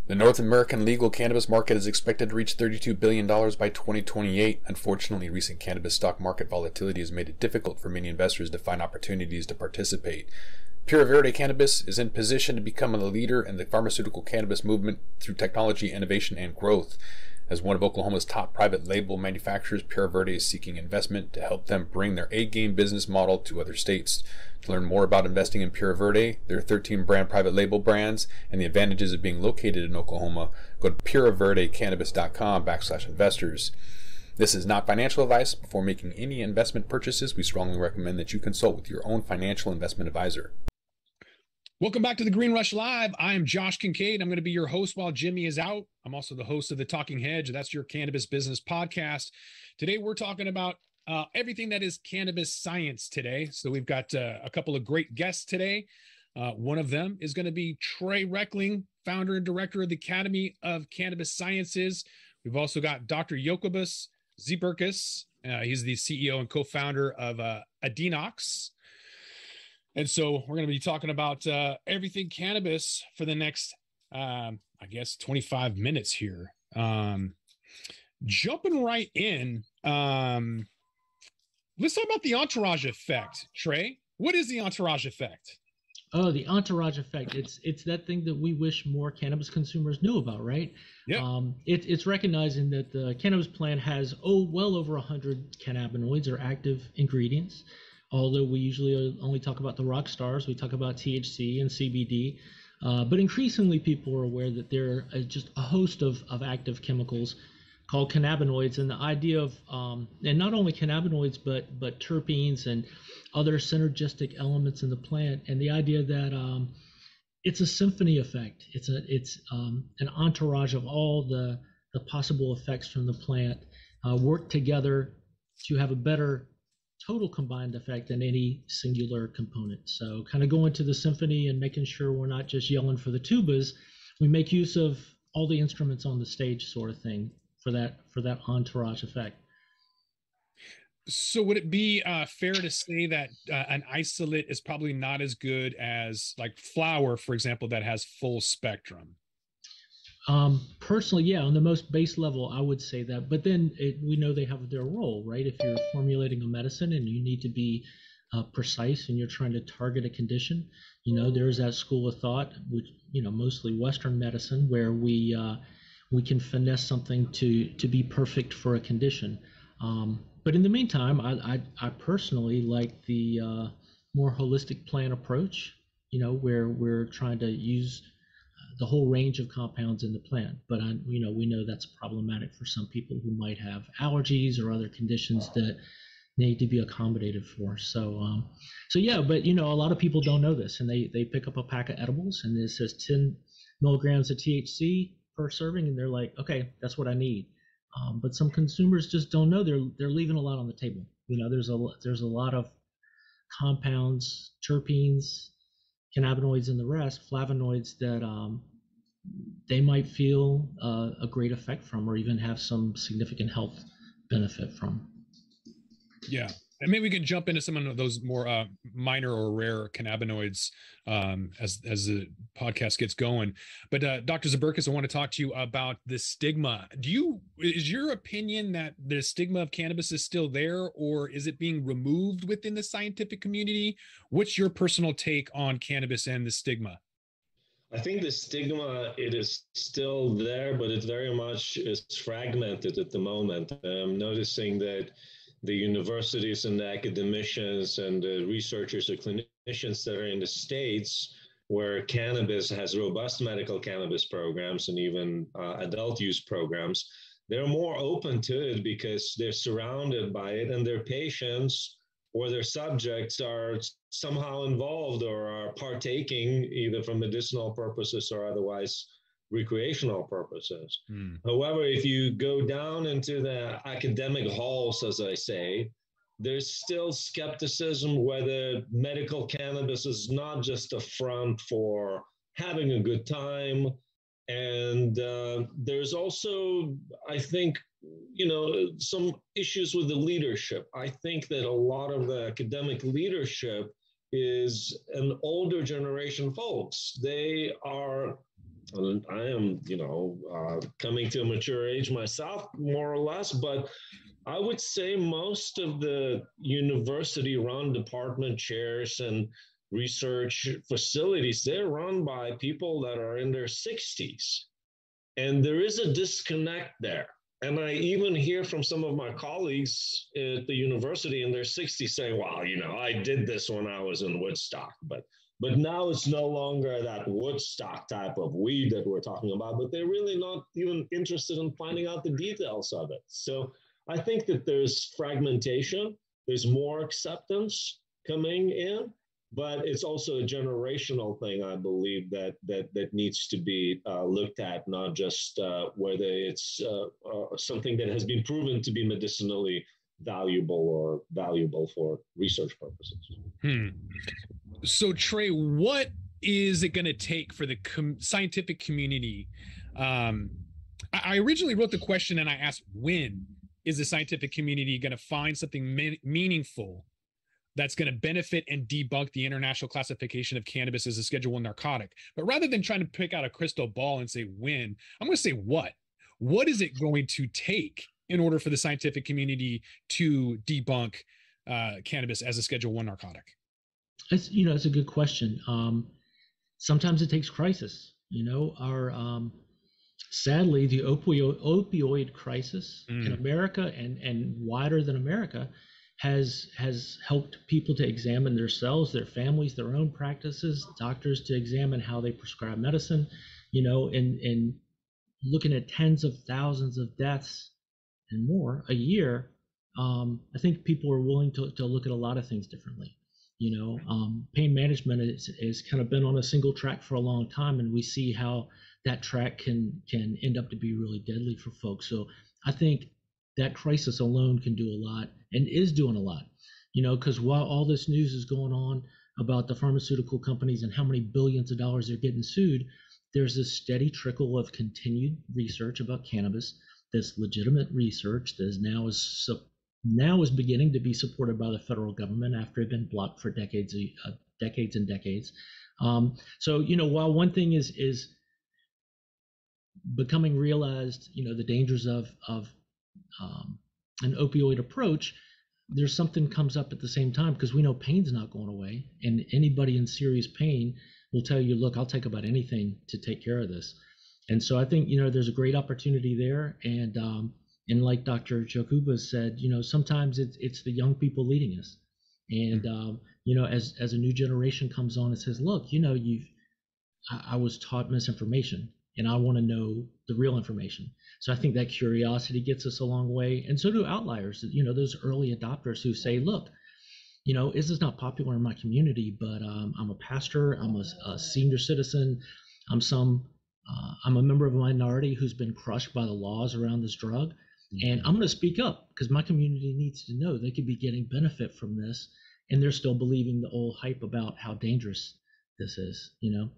The North American legal cannabis market is expected to reach $32 billion by 2028. Unfortunately, recent cannabis stock market volatility has made it difficult for many investors to find opportunities to participate. Pure Verde Cannabis is in position to become a leader in the pharmaceutical cannabis movement through technology, innovation, and growth. As one of Oklahoma's top private label manufacturers, Pure Verde is seeking investment to help them bring their A-game business model to other states. To learn more about investing in Pure Verde, their 13 brand private label brands, and the advantages of being located in Oklahoma, go to pureverdecannabis.com/investors. This is not financial advice. Before making any investment purchases, we strongly recommend that you consult with your own financial investment advisor. Welcome back to the Green Rush Live. I am Josh Kincaid. I'm going to be your host while Jimmy is out. I'm also the host of the Talking Hedge. That's your cannabis business podcast. Today, we're talking about everything that is cannabis science today. So we've got a couple of great guests today. One of them is going to be Trey Reckling, founder and director of the Academy of Cannabis Sciences. We've also got Dr. Jokūbas Žiburkus. He's the CEO and co-founder of Adendox. And so we're going to be talking about everything cannabis for the next, 25 minutes here. Jumping right in, let's talk about the entourage effect. Trey, what is the entourage effect? Oh, the entourage effect. It's that thing that we wish more cannabis consumers knew about, right? Yeah. It's recognizing that the cannabis plant has well over 100 cannabinoids or active ingredients. Although we usually only talk about the rock stars, we talk about THC and CBD. But increasingly, people are aware that there are just a host of active chemicals called cannabinoids. And the idea of, and not only cannabinoids, but terpenes and other synergistic elements in the plant. And the idea that it's a symphony effect. It's an entourage of all the possible effects from the plant work together to have a better total combined effect than any singular component. So kind of going to the symphony and making sure we're not just yelling for the tubas, we make use of all the instruments on the stage sort of thing for that entourage effect. So would it be fair to say that an isolate is probably not as good as like flower, for example, that has full spectrum? Personally, yeah, on the most base level, I would say that. But then we know they have their role, right? If you're formulating a medicine and you need to be precise and you're trying to target a condition, there's that school of thought, which mostly Western medicine, where we can finesse something to be perfect for a condition. But in the meantime, I personally like the more holistic plant approach, where we're trying to use the whole range of compounds in the plant. But we know that's problematic for some people who might have allergies or other conditions that need to be accommodated for. So yeah, but a lot of people don't know this, and they pick up a pack of edibles and it says 10 milligrams of THC per serving, and they're like, okay, that's what I need. But some consumers just don't know. They're leaving a lot on the table. There's a lot of compounds, terpenes, cannabinoids, and the rest, flavonoids, that they might feel a great effect from, or even have some significant health benefit from. Yeah. And maybe we can jump into some of those more minor or rare cannabinoids as the podcast gets going. But Dr. Žiburkus, I want to talk to you about the stigma. Is your opinion that the stigma of cannabis is still there, or is it being removed within the scientific community? What's your personal take on cannabis and the stigma? I think the stigma, it is still there, but it very much is fragmented at the moment. I'm noticing that the universities and the academicians and the researchers or clinicians that are in the states where cannabis has robust medical cannabis programs and even adult use programs, they're more open to it because they're surrounded by it, and their patients or their subjects are somehow involved or are partaking either for medicinal purposes or otherwise recreational purposes. However, if you go down into the academic halls, as I say, there's still skepticism whether medical cannabis is not just a front for having a good time. And there's also, I think, some issues with the leadership. I think that a lot of the academic leadership is an older generation folks. They are I am, coming to a mature age myself, more or less, but I would say most of the university-run department chairs and research facilities, they're run by people that are in their 60s. And there is a disconnect there. And I even hear from some of my colleagues at the university in their 60s saying, well, I did this when I was in Woodstock, but now it's no longer that Woodstock type of weed that we're talking about, but they're really not even interested in finding out the details of it. So I think that there's fragmentation, there's more acceptance coming in, but it's also a generational thing, I believe, that needs to be looked at, not just whether it's something that has been proven to be medicinally valuable or valuable for research purposes. So, Trey, what is it going to take for the scientific community? I originally wrote the question and I asked, when is the scientific community going to find something meaningful that's going to benefit and debunk the international classification of cannabis as a Schedule I narcotic? But rather than trying to pick out a crystal ball and say when, I'm going to say what. What is it going to take in order for the scientific community to debunk cannabis as a Schedule I narcotic? It's a good question. Sometimes it takes crisis. Sadly, the opioid crisis in America and wider than America has helped people to examine themselves, their families, their own practices, doctors to examine how they prescribe medicine, and looking at tens of thousands of deaths and more a year. I think people are willing to look at a lot of things differently. Pain management is kind of been on a single track for a long time, and we see how that track can end up to be really deadly for folks. So I think that crisis alone can do a lot and is doing a lot, because while all this news is going on about the pharmaceutical companies and how many billions of dollars they're getting sued, there's this steady trickle of continued research about cannabis, this legitimate research that is now is beginning to be supported by the federal government after it had been blocked for decades and decades. So while one thing is becoming realized, the dangers of an opioid approach, there's something comes up at the same time, because we know pain's not going away, and anybody in serious pain will tell you, look, I'll take about anything to take care of this. And so I think there's a great opportunity there, and like Dr. Jokūbas said, sometimes it's the young people leading us. And, as a new generation comes on and says, look, I was taught misinformation and I want to know the real information. So I think that curiosity gets us a long way. And so do outliers, those early adopters who say, look, this is not popular in my community, but I'm a pastor, I'm a senior citizen, I'm a member of a minority who's been crushed by the laws around this drug. And I'm going to speak up because my community needs to know they could be getting benefit from this, and they're still believing the old hype about how dangerous this is.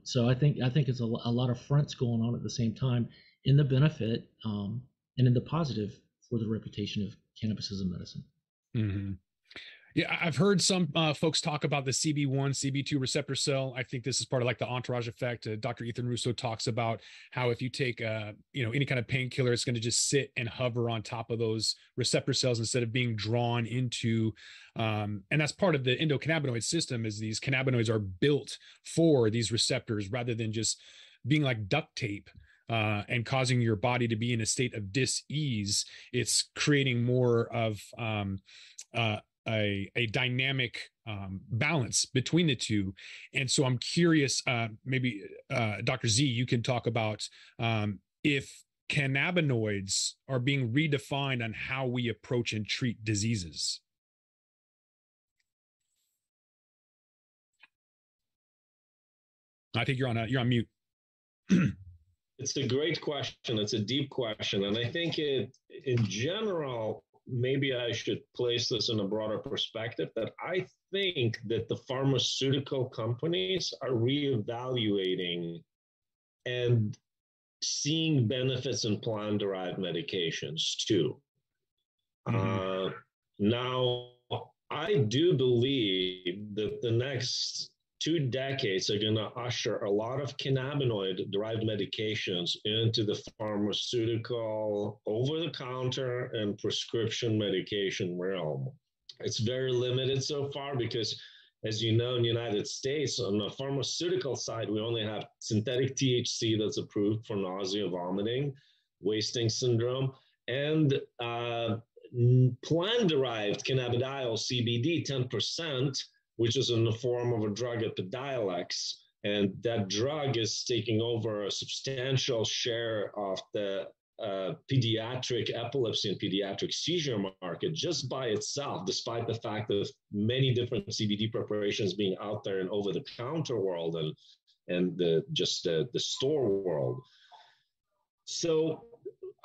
So I think it's a lot of fronts going on at the same time, in the benefit and in the positive for the reputation of cannabis as a medicine. Mm-hmm. Yeah, I've heard some folks talk about the CB1, CB2 receptor cell. I think this is part of like the Entourage Effect. Dr. Ethan Russo talks about how if you take, any kind of painkiller, it's going to just sit and hover on top of those receptor cells instead of being drawn into. And that's part of the endocannabinoid system, is these cannabinoids are built for these receptors rather than just being like duct tape. And causing your body to be in a state of dis-ease. It's creating more of a dynamic balance between the two. And so I'm curious, maybe Dr. Z, you can talk about if cannabinoids are being redefined on how we approach and treat diseases. I think you're on mute. It's a great question. It's a deep question. And I think in general, maybe I should place this in a broader perspective, that I think that the pharmaceutical companies are reevaluating and seeing benefits in plant-derived medications too. Mm-hmm. Now, I do believe that the next 2 decades are going to usher a lot of cannabinoid-derived medications into the pharmaceutical, over-the-counter, and prescription medication realm. It's very limited so far because, as you know, in the United States, on the pharmaceutical side, we only have synthetic THC that's approved for nausea, vomiting, wasting syndrome, and plant-derived cannabidiol, CBD, 10%, which is in the form of a drug, Epidiolex. And that drug is taking over a substantial share of the pediatric epilepsy and pediatric seizure market just by itself, despite the fact of many different CBD preparations being out there in over-the-counter world and the store world. So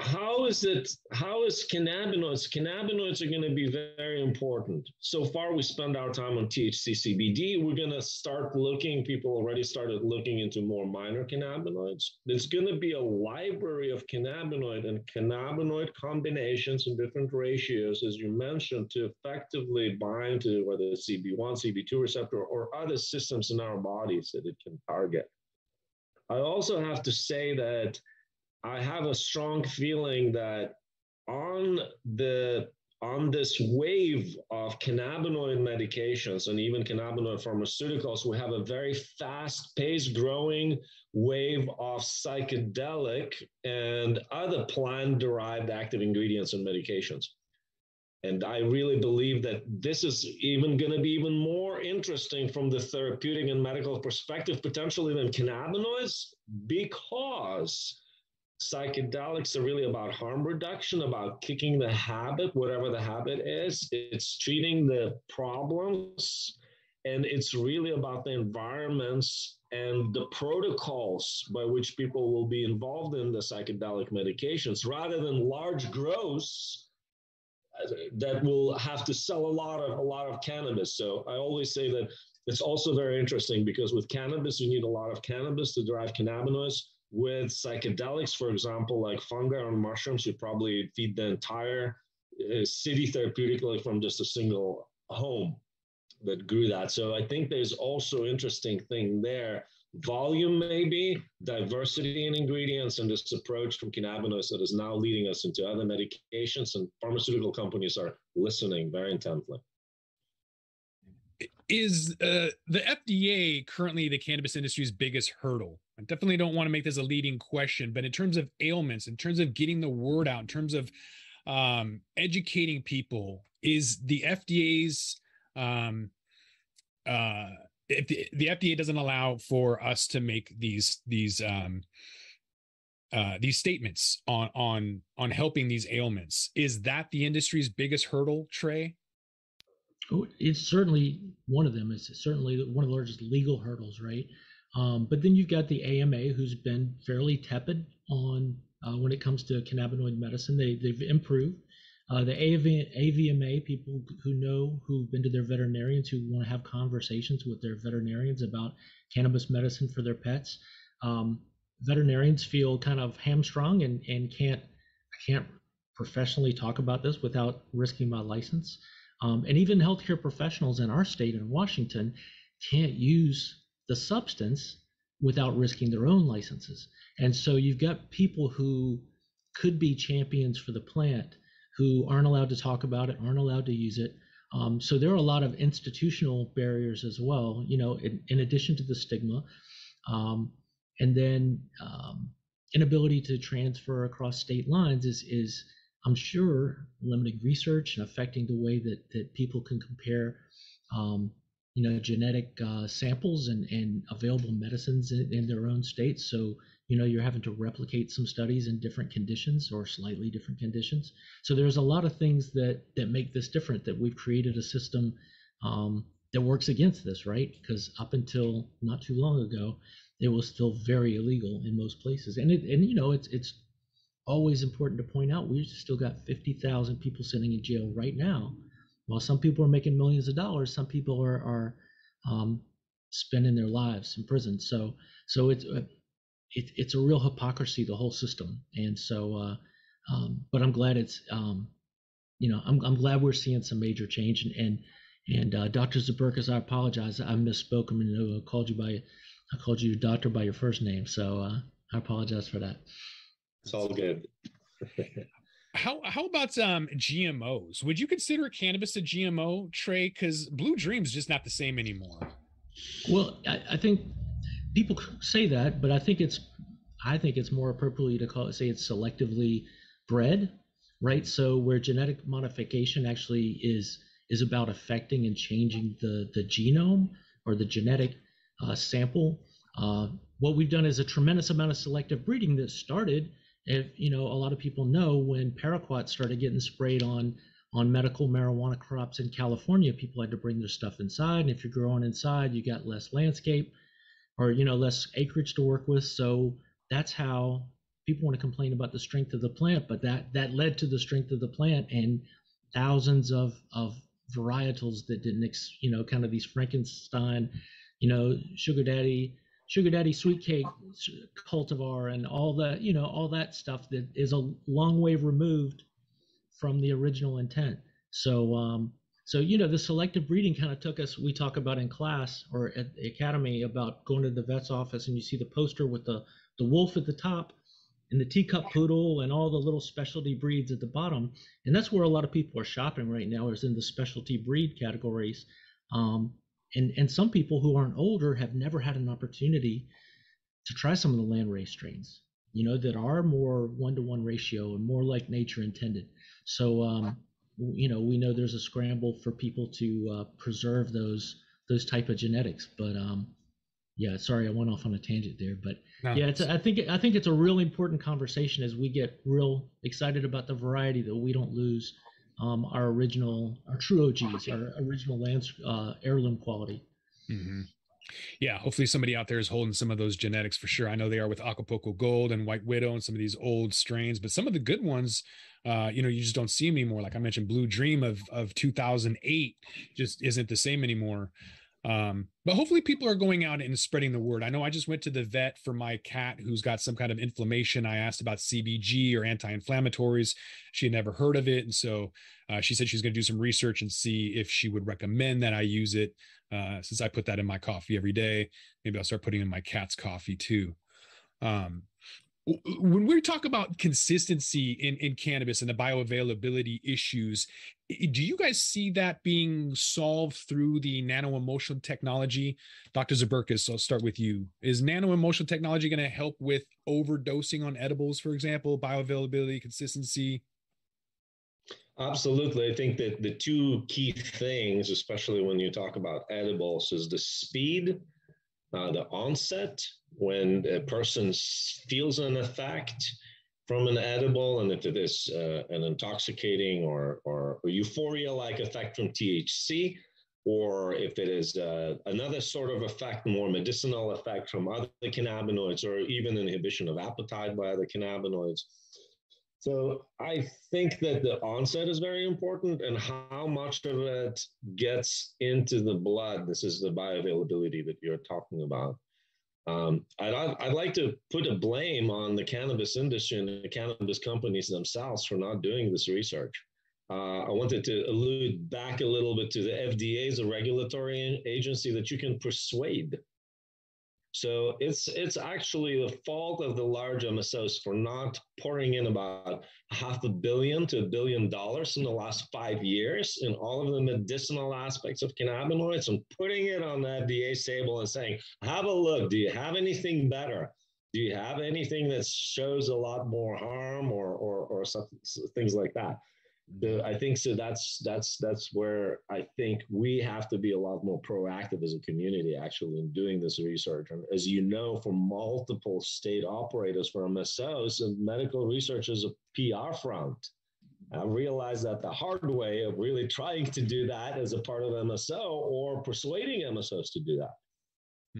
how is cannabinoids? Cannabinoids are going to be very important. So far, we spend our time on THC, CBD. We're going to start looking, people already started looking into more minor cannabinoids. There's going to be a library of cannabinoid and cannabinoid combinations in different ratios, as you mentioned, to effectively bind to whether it's CB1, CB2 receptor, or other systems in our bodies that it can target. I also have to say that I have a strong feeling that on this wave of cannabinoid medications and even cannabinoid pharmaceuticals, we have a very fast-paced growing wave of psychedelic and other plant-derived active ingredients and medications. And I really believe that this is even going to be even more interesting from the therapeutic and medical perspective, potentially, than cannabinoids, because psychedelics are really about harm reduction, about kicking the habit, whatever the habit is. It's treating the problems, and it's really about the environments and the protocols by which people will be involved in the psychedelic medications, rather than large growths that will have to sell a lot of cannabis. So I always say that it's also very interesting, because with cannabis, you need a lot of cannabis to derive cannabinoids. With psychedelics, for example, like fungi or mushrooms, you probably feed the entire city therapeutically from just a single home that grew that. So I think there's also interesting thing there. Volume, maybe, diversity in ingredients, and this approach from cannabinoids that is now leading us into other medications, and pharmaceutical companies are listening very intently. Is the FDA currently the cannabis industry's biggest hurdle? I definitely don't want to make this a leading question, but in terms of ailments, in terms of getting the word out, in terms of educating people, is the FDA's if the FDA doesn't allow for us to make these statements on helping these ailments, is that the industry's biggest hurdle, Trey? Oh, it's certainly one of them. It's certainly one of the largest legal hurdles, right? But then you've got the AMA, who's been fairly tepid on when it comes to cannabinoid medicine. They've improved. The AVMA, people who've been to their veterinarians, who want to have conversations with their veterinarians about cannabis medicine for their pets. Veterinarians feel kind of hamstrung and I can't professionally talk about this without risking my license. And even healthcare professionals in our state in Washington can't use the substance without risking their own licenses. And so you've got people who could be champions for the plant who aren't allowed to talk about it, aren't allowed to use it. So there are a lot of institutional barriers as well, in addition to the stigma. And then inability to transfer across state lines is I'm sure, limiting research and affecting the way that people can compare, genetic samples and available medicines in their own states. So, you're having to replicate some studies in different conditions or slightly different conditions. So there's a lot of things that make this different, that we've created a system that works against this, right? Because up until not too long ago, it was still very illegal in most places. And it's always important to point out, we've still got 50,000 people sitting in jail right now. While some people are making millions of dollars, some people are spending their lives in prison. So it's a real hypocrisy, the whole system. And so, but I'm glad I'm glad we're seeing some major change. And And Dr. Žiburkus, I apologize. I misspoke. I called you your doctor by your first name. So I apologize for that. It's all good. How about GMOs? Would you consider cannabis a GMO, Trey? Because Blue Dream's just not the same anymore. Well, I think people say that, but I think it's more appropriately to say it's selectively bred, right? So where genetic modification actually is about affecting and changing the genome or the genetic sample. What we've done is a tremendous amount of selective breeding that started, if a lot of people know, when paraquat started getting sprayed on medical marijuana crops in California. People had to bring their stuff inside, and if you're growing inside, you got less landscape or less acreage to work with. So that's how people want to complain about the strength of the plant, but that led to the strength of the plant and thousands of varietals that didn't, kind of these Frankenstein, sugar daddy sweet cake cultivar and all that stuff that is a long way removed from the original intent. So the selective breeding kind of took us. We talk about in class or at the academy about going to the vet's office, and you see the poster with the wolf at the top and the teacup poodle and all the little specialty breeds at the bottom. And that's where a lot of people are shopping right now, is in the specialty breed categories. And some people who aren't older have never had an opportunity to try some of the landrace strains, that are more 1-to-1 ratio and more like nature intended. So, we know there's a scramble for people to preserve those type of genetics. But yeah, sorry, I went off on a tangent there. But no, yeah, I think it's a really important conversation as we get real excited about the variety, that we don't lose our true OGs, our original heirloom quality. Mm-hmm. Yeah, hopefully somebody out there is holding some of those genetics for sure. I know they are with Acapulco Gold and White Widow and some of these old strains, but some of the good ones, you just don't see them anymore. Like I mentioned, Blue Dream of 2008 just isn't the same anymore. But hopefully people are going out and spreading the word. I know I just went to the vet for my cat who's got some kind of inflammation. I asked about CBG or anti-inflammatories. She had never heard of it. And so she said she's going to do some research and see if she would recommend that I use it. Since I put that in my coffee every day, maybe I'll start putting in my cat's coffee too. When we talk about consistency in cannabis and the bioavailability issues, do you guys see that being solved through the nano-emotional technology? Dr. Žiburkus, I'll start with you. Is nano-emotional technology going to help with overdosing on edibles, for example, bioavailability, consistency? Absolutely. I think that the two key things, especially when you talk about edibles, is the speed, the onset, when a person feels an effect from an edible, and if it is an intoxicating or euphoria-like effect from THC, or if it is another sort of effect, more medicinal effect from other cannabinoids, or even inhibition of appetite by other cannabinoids. So I think that the onset is very important, and how much of it gets into the blood. This is the bioavailability that you're talking about. I'd like to put a blame on the cannabis industry and the cannabis companies themselves for not doing this research. I wanted to allude back a little bit to the FDA as a regulatory agency that you can persuade. So it's actually the fault of the large MSOs for not pouring in about $500 million to $1 billion in the last 5 years in all of the medicinal aspects of cannabinoids and putting it on the FDA's table and saying, have a look, do you have anything better? Do you have anything that shows a lot more harm or things like that? I think so. That's where I think we have to be a lot more proactive as a community, actually, in doing this research. And as you know, for multiple state operators, for MSOs, and medical research is a PR front. I realized that the hard way of really trying to do that as a part of MSO or persuading MSOs to do that.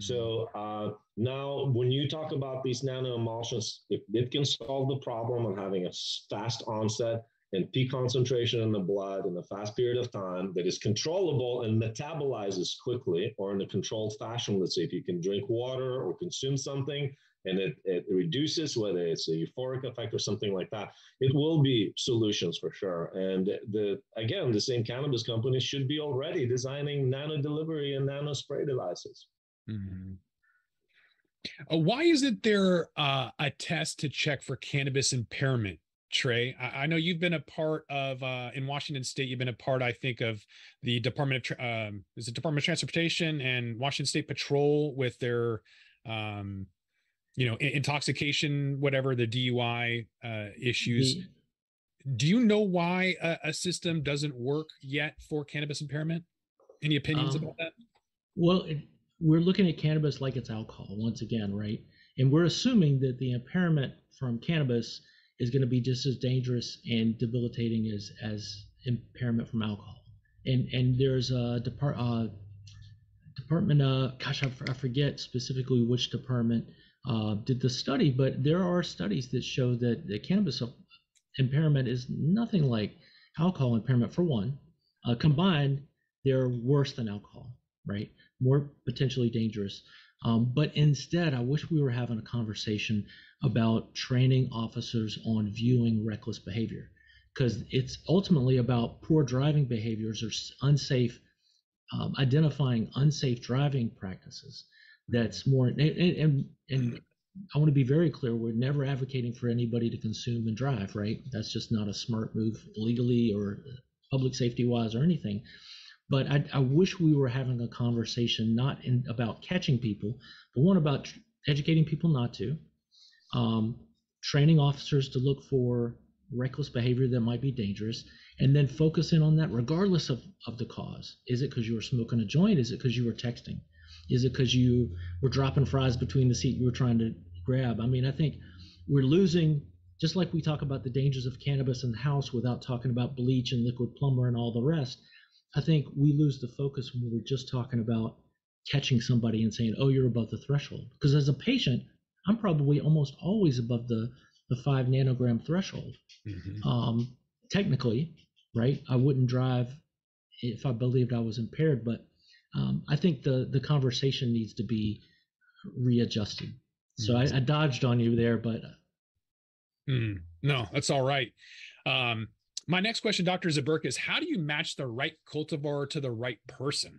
Mm-hmm. So now, when you talk about these nano-emulsions, if it can solve the problem of having a fast onset and peak concentration in the blood in a fast period of time that is controllable and metabolizes quickly or in a controlled fashion. Let's say if you can drink water or consume something and it reduces, whether it's a euphoric effect or something like that, it will be solutions for sure. And the same cannabis companies should be already designing nano delivery and nano spray devices. Mm-hmm. Why isn't there a test to check for cannabis impairment, Trey? I know you've been a part of, in Washington State, you've been a part, I think, of the Department of Transportation and Washington State Patrol with their, intoxication, whatever, the DUI issues. Do you know why a system doesn't work yet for cannabis impairment? Any opinions about that? Well, we're looking at cannabis like it's alcohol once again, right? And we're assuming that the impairment from cannabis is going to be just as dangerous and debilitating as impairment from alcohol. And there's a department, I forget specifically which department did the study, but there are studies that show that the cannabis impairment is nothing like alcohol impairment. For one, combined, they're worse than alcohol, right? More potentially dangerous. But instead, I wish we were having a conversation about training officers on viewing reckless behavior, because it's ultimately about poor driving behaviors or unsafe, identifying unsafe driving practices. That's more, and I want to be very clear, we're never advocating for anybody to consume and drive, right? That's just not a smart move legally or public safety wise or anything. But I wish we were having a conversation not about catching people, but one about educating people not to, training officers to look for reckless behavior that might be dangerous, and then focusing on that regardless of the cause. Is it because you were smoking a joint? Is it because you were texting? Is it because you were dropping fries between the seat you were trying to grab? I mean, I think we're losing, just like we talk about the dangers of cannabis in the house without talking about bleach and liquid plumber and all the rest. I think we lose the focus when we're just talking about catching somebody and saying, oh, you're above the threshold. Because as a patient, I'm probably almost always above the 5 nanogram threshold. Mm-hmm. Technically, right? I wouldn't drive if I believed I was impaired, but I think the conversation needs to be readjusted. So mm-hmm. I dodged on you there, but. No, that's all right. My next question, Dr. Žiburkus, how do you match the right cultivar to the right person?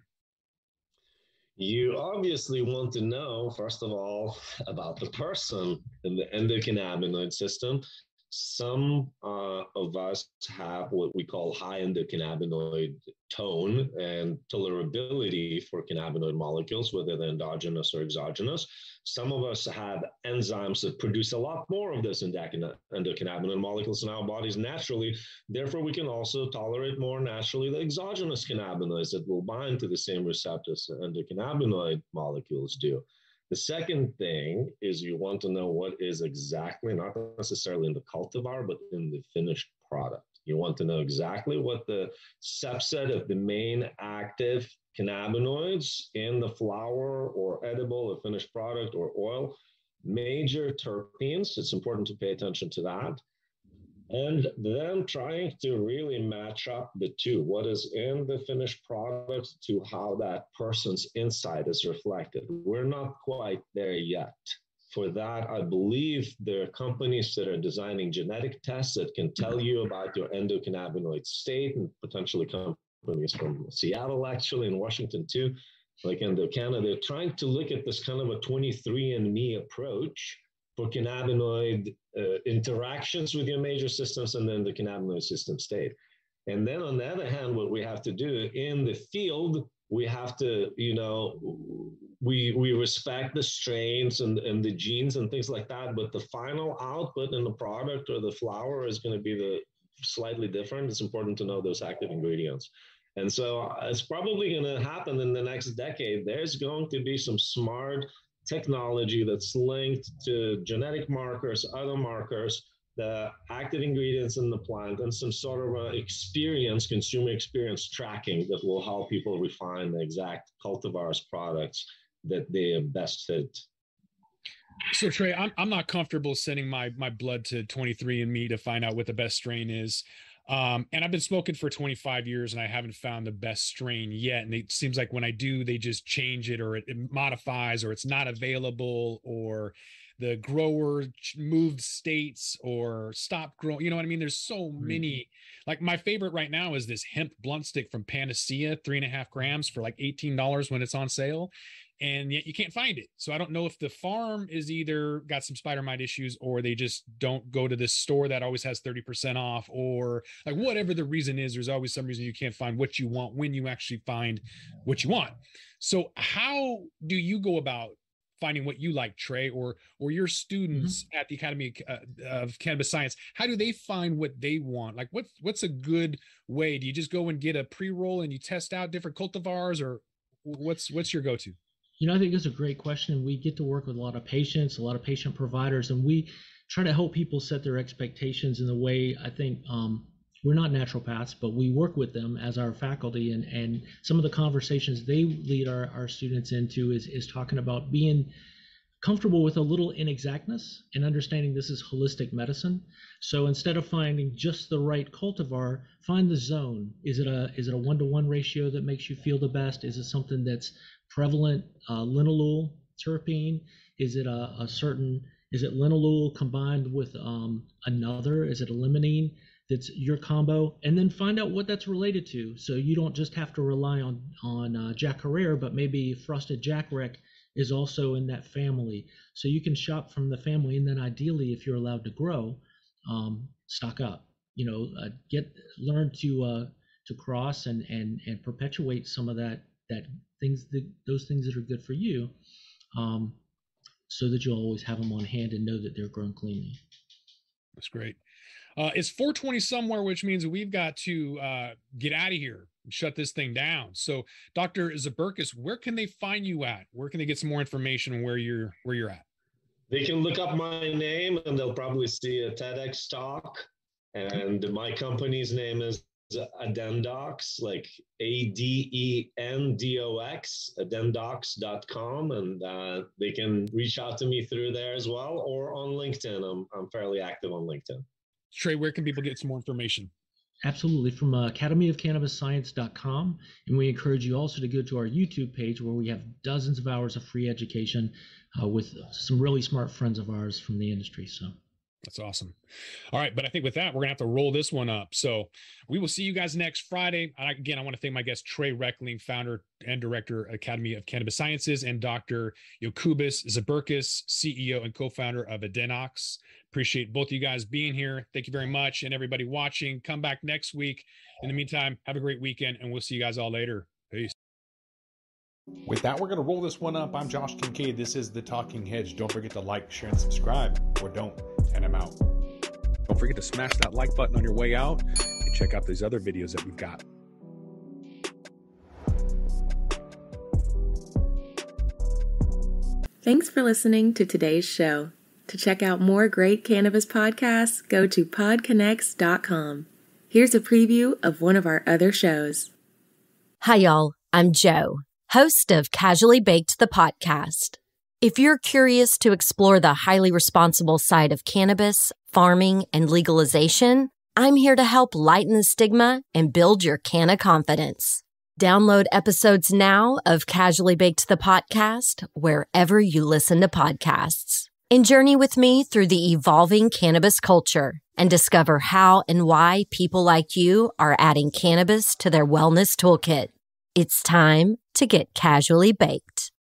You obviously want to know, first of all, about the person in the endocannabinoid system. Some of us have what we call high endocannabinoid tone and tolerability for cannabinoid molecules, whether they're endogenous or exogenous. Some of us have enzymes that produce a lot more of those endocannabinoid molecules in our bodies naturally. Therefore, we can also tolerate more naturally the exogenous cannabinoids that will bind to the same receptors that endocannabinoid molecules do. The second thing is you want to know what is exactly, not necessarily in the cultivar, but in the finished product. You want to know exactly what the subset of the main active cannabinoids in the flower or edible or finished product or oil, major terpenes. It's important to pay attention to that. And then trying to really match up the two, what is in the finished product to how that person's inside is reflected. We're not quite there yet. For that, I believe there are companies that are designing genetic tests that can tell you about your endocannabinoid state, and potentially companies from Seattle, actually, and Washington too, like EndoCanna. They're trying to look at this kind of a 23andMe approach for cannabinoid interactions with your major systems and then the cannabinoid system state. And then on the other hand, what we have to do in the field, we have to, we respect the strains and the genes and things like that, but the final output in the product or the flower is going to be the slightly different. It's important to know those active ingredients. And so it's probably going to happen in the next decade. There's going to be some smart technology that's linked to genetic markers, other markers, the active ingredients in the plant, and some sort of consumer experience tracking that will help people refine the exact cultivars products that they best fit. So Trey, I'm not comfortable sending my blood to 23andMe to find out what the best strain is. And I've been smoking for 25 years and I haven't found the best strain yet. And it seems like when I do, they just change it, or it modifies, or it's not available, or the grower moved states or stopped growing. You know what I mean? There's so many. Like my favorite right now is this hemp blunt stick from Panacea, 3.5 grams for like $18 when it's on sale. And yet you can't find it. So I don't know if the farm is either got some spider mite issues, or they just don't go to this store that always has 30% off, or like whatever the reason is, there's always some reason you can't find what you want when you actually find what you want. So how do you go about finding what you like, Trey, or your students at the Academy of Cannabis Science? How do they find what they want? Like what's a good way? Do you just go and get a pre-roll and you test out different cultivars, or what's your go-to? I think it's a great question. We get to work with a lot of patients, a lot of patient providers, and we try to help people set their expectations in the way, I think, we're not naturopaths, but we work with them as our faculty, and some of the conversations they lead our students into is talking about being comfortable with a little inexactness and understanding this is holistic medicine. So instead of finding just the right cultivar, find the zone. Is it a 1-to-1 ratio that makes you feel the best? Is it something that's prevalent linalool terpene? Is it is it linalool combined with another? Is it a limonene? That's your combo, and then find out what that's related to. So you don't just have to rely on Jack Herrera, but maybe Frosted Jack Rec is also in that family. So you can shop from the family, and then ideally, if you're allowed to grow, stock up. Learn to cross and perpetuate some of those things that are good for you, so that you'll always have them on hand and know that they're grown cleanly. That's great. It's 4:20 somewhere, which means we've got to get out of here and shut this thing down. So, Dr. Žiburkus, where can they find you at? Where can they get some more information on where you're at? They can look up my name, and they'll probably see a TEDx talk. And my company's name is Adendox, like Adendox, adendox.com, and they can reach out to me through there as well, or on LinkedIn. I'm fairly active on LinkedIn. Trey, where can people get some more information? Absolutely, from academyofcannabisscience.com. And we encourage you also to go to our YouTube page, where we have dozens of hours of free education with some really smart friends of ours from the industry. So that's awesome. All right. But I think with that, we're going to have to roll this one up. So we will see you guys next Friday. Again, I want to thank my guest, Trey Reckling, founder and director, Academy of Cannabis Sciences, and Dr. Jokūbas Žiburkus, CEO and co-founder of Adendox. Appreciate both of you guys being here. Thank you very much. And everybody watching, come back next week. In the meantime, have a great weekend, and we'll see you guys all later. Peace. With that, we're going to roll this one up. I'm Josh Kincaid. This is The Talking Hedge. Don't forget to like, share, and subscribe, or don't, and I'm out. Don't forget to smash that like button on your way out and check out these other videos that we've got. Thanks for listening to today's show. To check out more great cannabis podcasts, go to podconnects.com. Here's a preview of one of our other shows. Hi, y'all. I'm Jo, host of Casually Baked, the podcast. If you're curious to explore the highly responsible side of cannabis, farming, and legalization, I'm here to help lighten the stigma and build your canna confidence. Download episodes now of Casually Baked, the podcast, wherever you listen to podcasts. And journey with me through the evolving cannabis culture and discover how and why people like you are adding cannabis to their wellness toolkit. It's time to get casually baked.